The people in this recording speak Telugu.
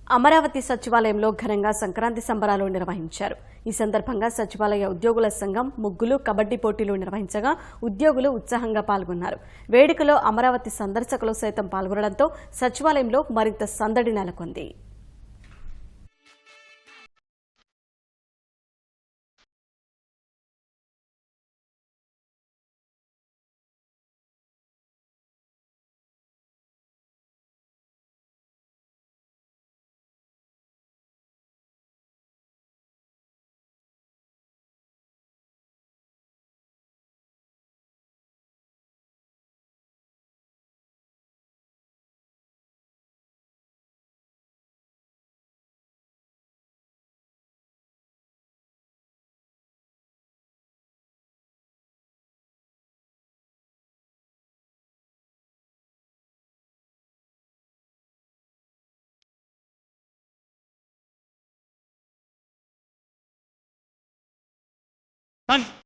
అమరావతి సచివాలయంలో ఘనంగా సంక్రాంతి సంబరాలు నిర్వహించారు. ఈ సందర్భంగా సచివాలయ ఉద్యోగుల సంఘం ముగ్గులు, కబడ్డీ పోటీలు నిర్వహించగా ఉద్యోగులు ఉత్సాహంగా పాల్గొన్నారు. వేడుకలో అమరావతి సందర్శకులు సైతం పాల్గొనడంతో సచివాలయంలో మరింత సందడి నెలకొంది. Done.